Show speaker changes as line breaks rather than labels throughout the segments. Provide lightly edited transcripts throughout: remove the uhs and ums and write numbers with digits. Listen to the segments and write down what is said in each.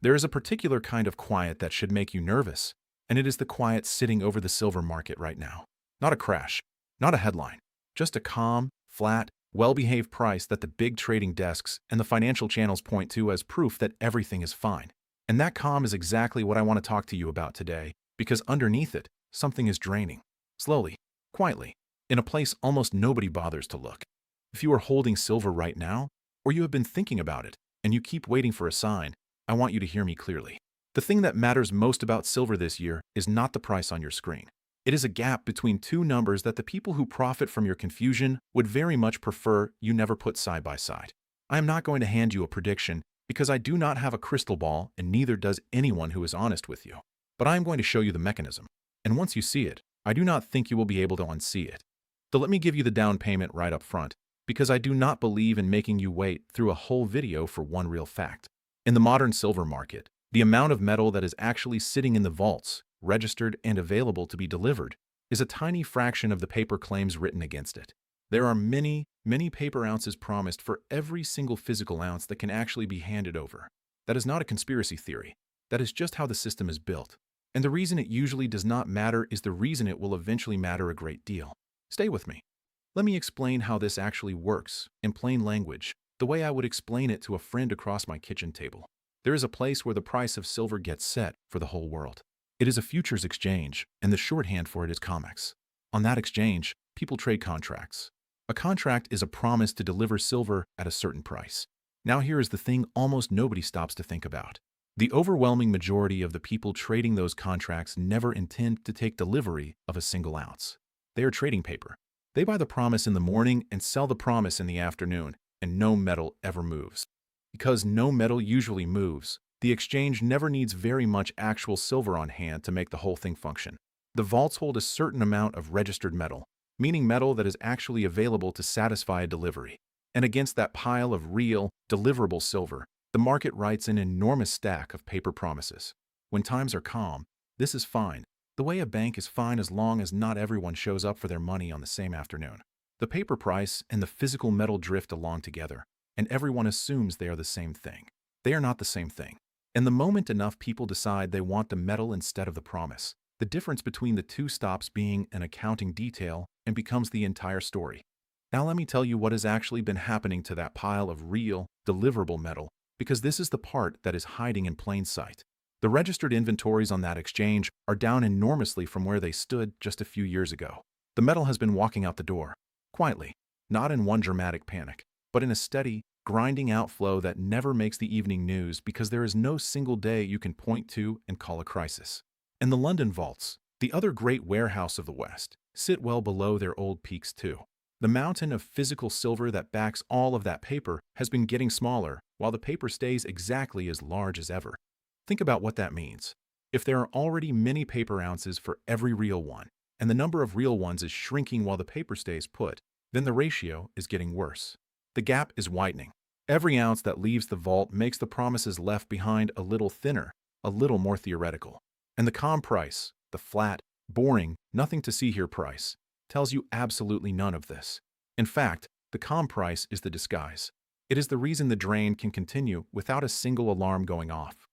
There is a particular kind of quiet that should make you nervous, and it is the quiet sitting over the silver market right now. Not a crash, not a headline, just a calm, flat, well-behaved price that the big trading desks and the financial channels point to as proof that everything is fine. And that calm is exactly what I want to talk to you about today, because underneath it, something is draining. Slowly, quietly, in a place almost nobody bothers to look. If you are holding silver right now, or you have been thinking about it, and you keep waiting for a sign, I want you to hear me clearly. The thing that matters most about silver this year is not the price on your screen. It is a gap between two numbers that the people who profit from your confusion would very much prefer you never put side by side. I am not going to hand you a prediction because I do not have a crystal ball and neither does anyone who is honest with you. But I am going to show you the mechanism. And once you see it, I do not think you will be able to unsee it. So let me give you the down payment right up front, because I do not believe in making you wait through a whole video for one real fact. In the modern silver market, the amount of metal that is actually sitting in the vaults, registered and available to be delivered, is a tiny fraction of the paper claims written against it. There are many, many paper ounces promised for every single physical ounce that can actually be handed over. That is not a conspiracy theory. That is just how the system is built. And the reason it usually does not matter is the reason it will eventually matter a great deal. Stay with me. Let me explain how this actually works, in plain language, the way I would explain it to a friend across my kitchen table. There is a place where the price of silver gets set for the whole world. It is a futures exchange, and the shorthand for it is COMEX. On that exchange, people trade contracts. A contract is a promise to deliver silver at a certain price. Now here is the thing almost nobody stops to think about. The overwhelming majority of the people trading those contracts never intend to take delivery of a single ounce. They are trading paper. They buy the promise in the morning and sell the promise in the afternoon, and no metal ever moves. Because no metal usually moves, the exchange never needs very much actual silver on hand to make the whole thing function. The vaults hold a certain amount of registered metal, meaning metal that is actually available to satisfy a delivery. And against that pile of real, deliverable silver, the market writes an enormous stack of paper promises. When times are calm, this is fine. The way a bank is fine as long as not everyone shows up for their money on the same afternoon. The paper price and the physical metal drift along together, and everyone assumes they are the same thing. They are not the same thing. And the moment enough people decide they want the metal instead of the promise, the difference between the two stops being an accounting detail and becomes the entire story. Now let me tell you what has actually been happening to that pile of real, deliverable metal, because this is the part that is hiding in plain sight. The registered inventories on that exchange are down enormously from where they stood just a few years ago. The metal has been walking out the door, quietly, not in one dramatic panic, but in a steady, grinding outflow that never makes the evening news because there is no single day you can point to and call a crisis. And the London vaults, the other great warehouse of the West, sit well below their old peaks too. The mountain of physical silver that backs all of that paper has been getting smaller, while the paper stays exactly as large as ever. Think about what that means. If there are already many paper ounces for every real one, and the number of real ones is shrinking while the paper stays put, then the ratio is getting worse. The gap is widening. Every ounce that leaves the vault makes the promises left behind a little thinner, a little more theoretical. And the calm price, the flat, boring, nothing to see here price, tells you absolutely none of this. In fact, the calm price is the disguise. It is the reason the drain can continue without a single alarm going off.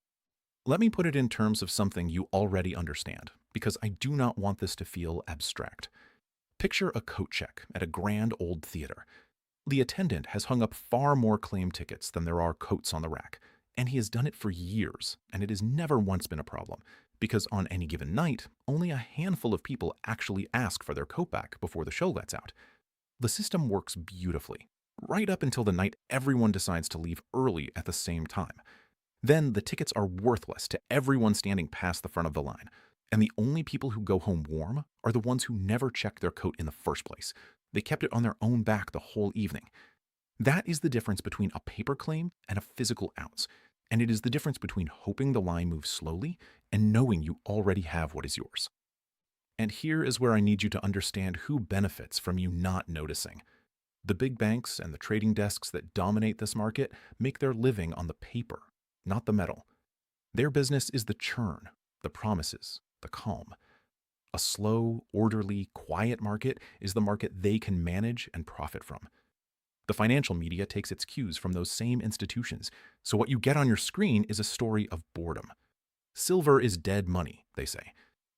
Let me put it in terms of something you already understand, because I do not want this to feel abstract. Picture a coat check at a grand old theater. The attendant has hung up far more claim tickets than there are coats on the rack, and he has done it for years, and it has never once been a problem, because on any given night, only a handful of people actually ask for their coat back before the show lets out. The system works beautifully, right up until the night everyone decides to leave early at the same time. Then the tickets are worthless to everyone standing past the front of the line, and the only people who go home warm are the ones who never checked their coat in the first place. They kept it on their own back the whole evening. That is the difference between a paper claim and a physical ounce, and it is the difference between hoping the line moves slowly and knowing you already have what is yours. And here is where I need you to understand who benefits from you not noticing. The big banks and the trading desks that dominate this market make their living on the paper, not the metal. Their business is the churn, the promises, the calm. A slow, orderly, quiet market is the market they can manage and profit from. The financial media takes its cues from those same institutions, so what you get on your screen is a story of boredom. Silver is dead money, they say.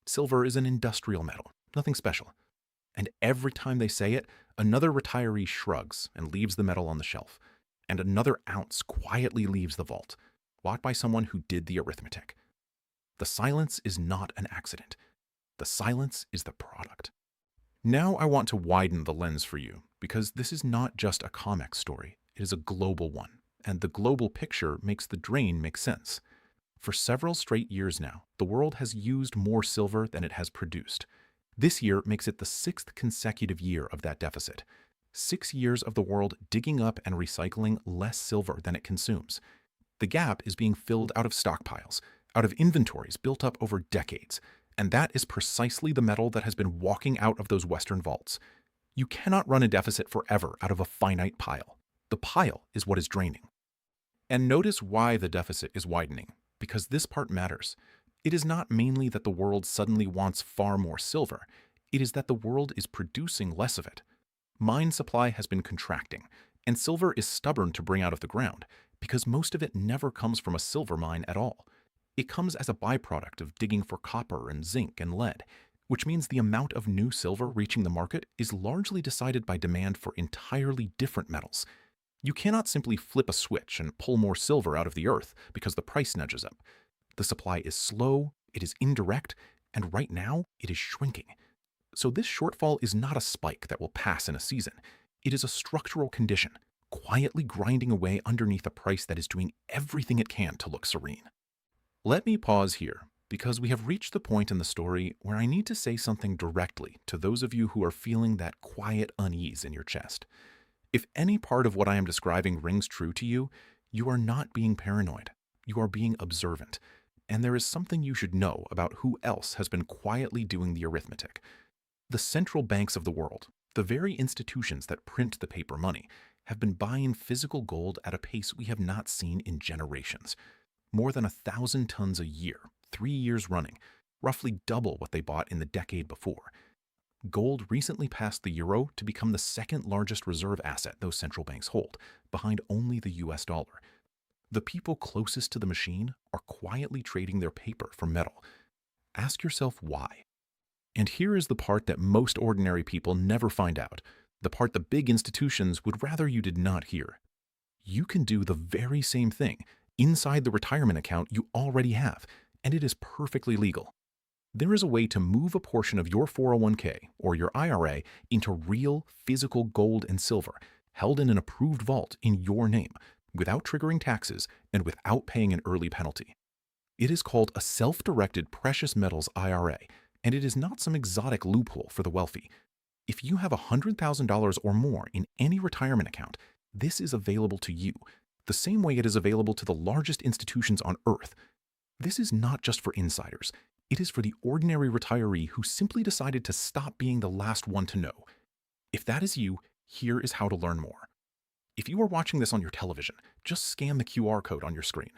Silver is an industrial metal, nothing special. And every time they say it, another retiree shrugs and leaves the metal on the shelf, and another ounce quietly leaves the vault, bought by someone who did the arithmetic. The silence is not an accident. The silence is the product. Now I want to widen the lens for you, because this is not just a COMEX story, it is a global one, and the global picture makes the drain make sense. For several straight years now, the world has used more silver than it has produced. This year makes it the 6th consecutive year of that deficit. 6 years of the world digging up and recycling less silver than it consumes. The gap is being filled out of stockpiles, out of inventories built up over decades, and that is precisely the metal that has been walking out of those Western vaults. You cannot run a deficit forever out of a finite pile. The pile is what is draining. And notice why the deficit is widening, because this part matters. It is not mainly that the world suddenly wants far more silver, it is that the world is producing less of it. Mine supply has been contracting, and silver is stubborn to bring out of the ground, because most of it never comes from a silver mine at all. It comes as a byproduct of digging for copper and zinc and lead, which means the amount of new silver reaching the market is largely decided by demand for entirely different metals. You cannot simply flip a switch and pull more silver out of the earth because the price nudges up. The supply is slow, it is indirect, and right now it is shrinking. So this shortfall is not a spike that will pass in a season. It is a structural condition, quietly grinding away underneath a price that is doing everything it can to look serene. Let me pause here, because we have reached the point in the story where I need to say something directly to those of you who are feeling that quiet unease in your chest. If any part of what I am describing rings true to you, you are not being paranoid. You are being observant. And there is something you should know about who else has been quietly doing the arithmetic. The central banks of the world, the very institutions that print the paper money, have been buying physical gold at a pace we have not seen in generations. More than 1,000 tons a year, 3 years running, roughly double what they bought in the decade before. Gold recently passed the euro to become the second largest reserve asset those central banks hold, behind only the US dollar. The people closest to the machine are quietly trading their paper for metal. Ask yourself why. And here is the part that most ordinary people never find out, the part the big institutions would rather you did not hear. You can do the very same thing inside the retirement account you already have, and it is perfectly legal. There is a way to move a portion of your 401k or your IRA into real, physical gold and silver, held in an approved vault in your name, without triggering taxes and without paying an early penalty. It is called a self-directed precious metals IRA, and it is not some exotic loophole for the wealthy. If you have $100,000 or more in any retirement account, this is available to you, the same way it is available to the largest institutions on earth. This is not just for insiders. It is for the ordinary retiree who simply decided to stop being the last one to know. If that is you, here is how to learn more. If you are watching this on your television, just scan the QR code on your screen.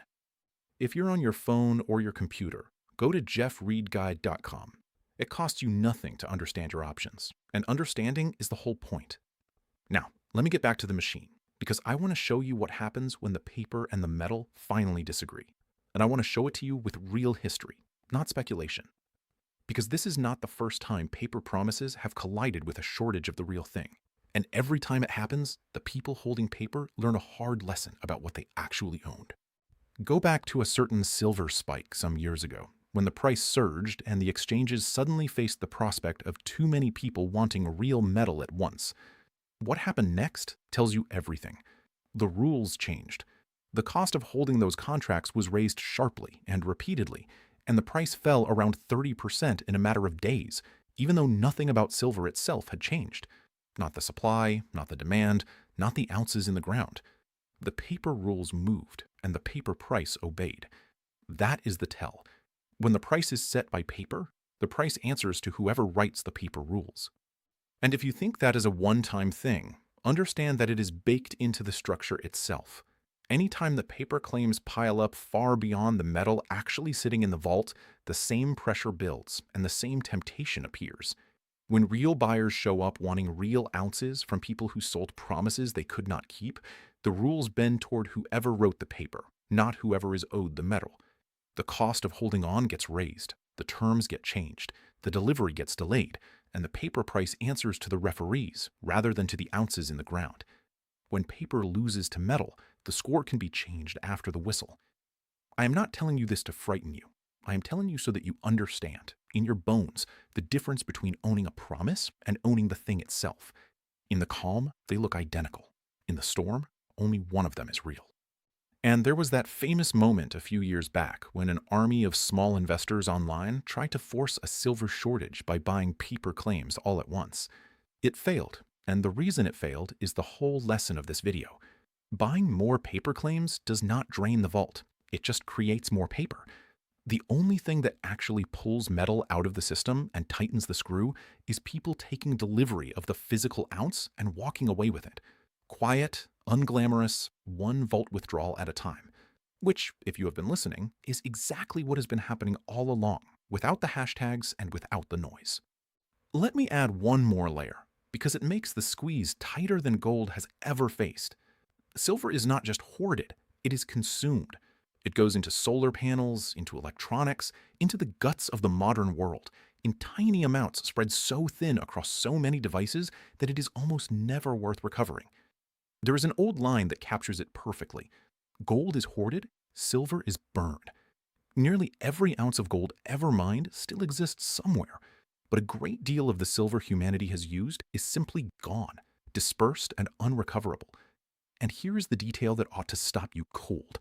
If you're on your phone or your computer, go to jeffreedguide.com. It costs you nothing to understand your options, and understanding is the whole point. Now, let me get back to the machine, because I want to show you what happens when the paper and the metal finally disagree. And I want to show it to you with real history, not speculation. Because this is not the first time paper promises have collided with a shortage of the real thing. And every time it happens, the people holding paper learn a hard lesson about what they actually owned. Go back to a certain silver spike some years ago, when the price surged and the exchanges suddenly faced the prospect of too many people wanting real metal at once. What happened next tells you everything. The rules changed. The cost of holding those contracts was raised sharply and repeatedly, and the price fell around 30% in a matter of days, even though nothing about silver itself had changed. Not the supply, not the demand, not the ounces in the ground. The paper rules moved, and the paper price obeyed. That is the tell. When the price is set by paper, the price answers to whoever writes the paper rules. And if you think that is a one-time thing, understand that it is baked into the structure itself. Anytime the paper claims pile up far beyond the metal actually sitting in the vault, the same pressure builds and the same temptation appears. When real buyers show up wanting real ounces from people who sold promises they could not keep, the rules bend toward whoever wrote the paper, not whoever is owed the metal. The cost of holding on gets raised, the terms get changed, the delivery gets delayed, and the paper price answers to the referees rather than to the ounces in the ground. When paper loses to metal, the score can be changed after the whistle. I am not telling you this to frighten you. I am telling you so that you understand, in your bones, the difference between owning a promise and owning the thing itself. In the calm, they look identical. In the storm, only one of them is real. And there was that famous moment a few years back when an army of small investors online tried to force a silver shortage by buying paper claims all at once. It failed, and the reason it failed is the whole lesson of this video. Buying more paper claims does not drain the vault, it just creates more paper. The only thing that actually pulls metal out of the system and tightens the screw is people taking delivery of the physical ounce and walking away with it. Quiet, unglamorous, one vault withdrawal at a time. Which, if you have been listening, is exactly what has been happening all along, without the hashtags and without the noise. Let me add one more layer, because it makes the squeeze tighter than gold has ever faced. Silver is not just hoarded, it is consumed. It goes into solar panels, into electronics, into the guts of the modern world, in tiny amounts spread so thin across so many devices that it is almost never worth recovering. There is an old line that captures it perfectly. Gold is hoarded, silver is burned. Nearly every ounce of gold ever mined still exists somewhere, but a great deal of the silver humanity has used is simply gone, dispersed and unrecoverable. And here is the detail that ought to stop you cold.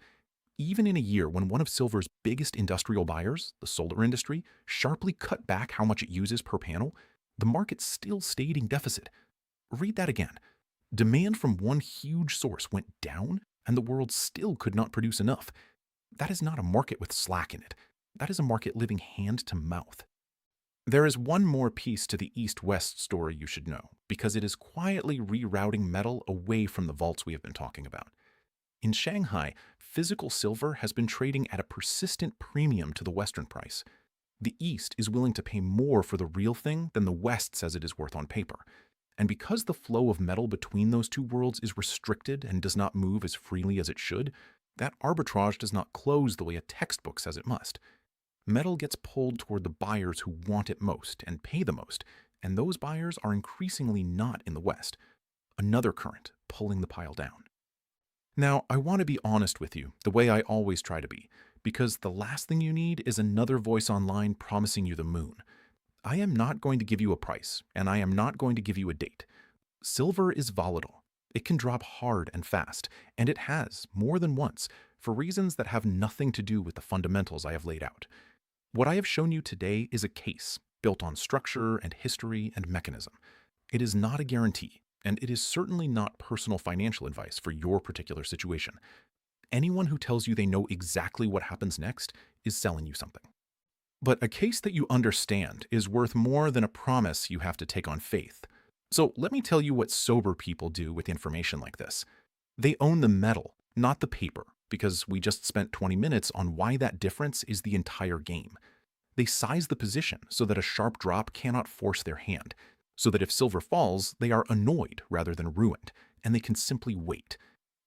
Even in a year when one of silver's biggest industrial buyers, the solar industry, sharply cut back how much it uses per panel, the market still stayed in deficit. Read that again. Demand from one huge source went down, and the world still could not produce enough. That is not a market with slack in it. That is a market living hand to mouth. There is one more piece to the East-West story you should know, because it is quietly rerouting metal away from the vaults we have been talking about. In Shanghai, physical silver has been trading at a persistent premium to the Western price. The East is willing to pay more for the real thing than the West says it is worth on paper. And because the flow of metal between those two worlds is restricted and does not move as freely as it should, that arbitrage does not close the way a textbook says it must. Metal gets pulled toward the buyers who want it most and pay the most, and those buyers are increasingly not in the West. Another current pulling the pile down. Now, I want to be honest with you, the way I always try to be, because the last thing you need is another voice online promising you the moon. I am not going to give you a price, and I am not going to give you a date. Silver is volatile. It can drop hard and fast, and it has, more than once, for reasons that have nothing to do with the fundamentals I have laid out. What I have shown you today is a case, built on structure and history and mechanism. It is not a guarantee, and it is certainly not personal financial advice for your particular situation. Anyone who tells you they know exactly what happens next is selling you something. But a case that you understand is worth more than a promise you have to take on faith. So let me tell you what sober people do with information like this. They own the metal, not the paper, because we just spent 20 minutes on why that difference is the entire game. They size the position so that a sharp drop cannot force their hand, so that if silver falls, they are annoyed rather than ruined, and they can simply wait.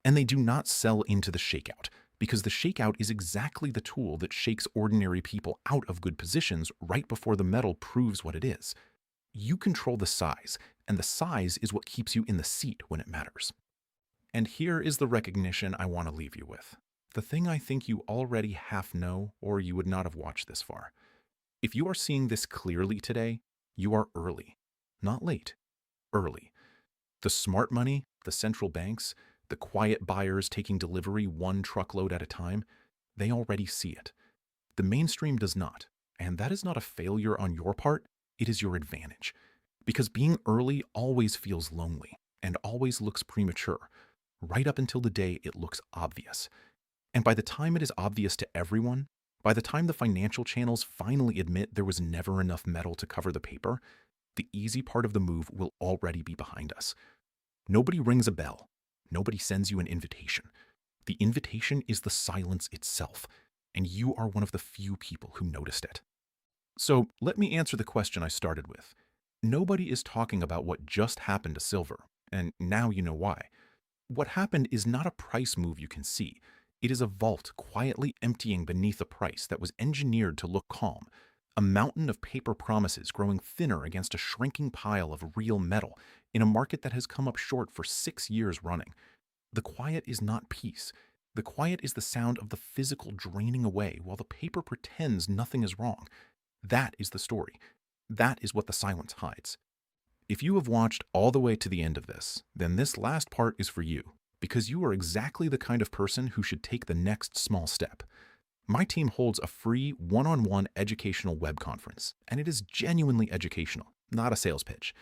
And they do not sell into the shakeout, because the shakeout is exactly the tool that shakes ordinary people out of good positions right before the metal proves what it is. You control the size, and the size is what keeps you in the seat when it matters. And here is the recognition I want to leave you with. The thing I think you already half know, or you would not have watched this far. If you are seeing this clearly today, you are early. Not late. Early. The smart money, the central banks, the quiet buyers taking delivery one truckload at a time, they already see it. The mainstream does not, and that is not a failure on your part, it is your advantage. Because being early always feels lonely, and always looks premature, right up until the day it looks obvious. And by the time it is obvious to everyone, by the time the financial channels finally admit there was never enough metal to cover the paper, the easy part of the move will already be behind us. Nobody rings a bell. Nobody sends you an invitation. The invitation is the silence itself, and you are one of the few people who noticed it. So let me answer the question I started with. Nobody is talking about what just happened to silver, and now you know why. What happened is not a price move you can see. It is a vault quietly emptying beneath a price that was engineered to look calm, a mountain of paper promises growing thinner against a shrinking pile of real metal in a market that has come up short for 6 years running. The quiet is not peace. The quiet is the sound of the physical draining away while the paper pretends nothing is wrong. That is the story. That is what the silence hides. If you have watched all the way to the end of this, then this last part is for you, because you are exactly the kind of person who should take the next small step. My team holds a free one-on-one educational web conference, and it is genuinely educational, not a sales pitch.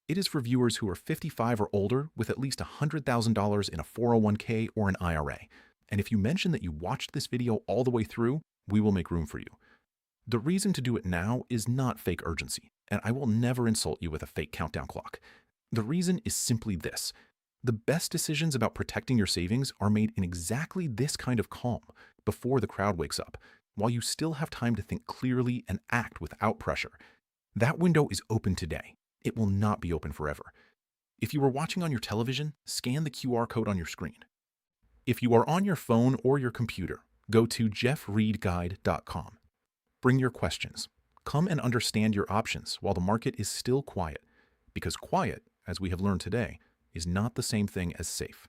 It is for viewers who are 55 or older with at least $100,000 in a 401k or an IRA. And if you mention that you watched this video all the way through, we will make room for you. The reason to do it now is not fake urgency, and I will never insult you with a fake countdown clock. The reason is simply this. The best decisions about protecting your savings are made in exactly this kind of calm, before the crowd wakes up, while you still have time to think clearly and act without pressure. That window is open today. It will not be open forever. If you are watching on your television, scan the QR code on your screen. If you are on your phone or your computer, go to jeffreedguide.com. Bring your questions. Come and understand your options while the market is still quiet, because quiet, as we have learned today, is not the same thing as safe.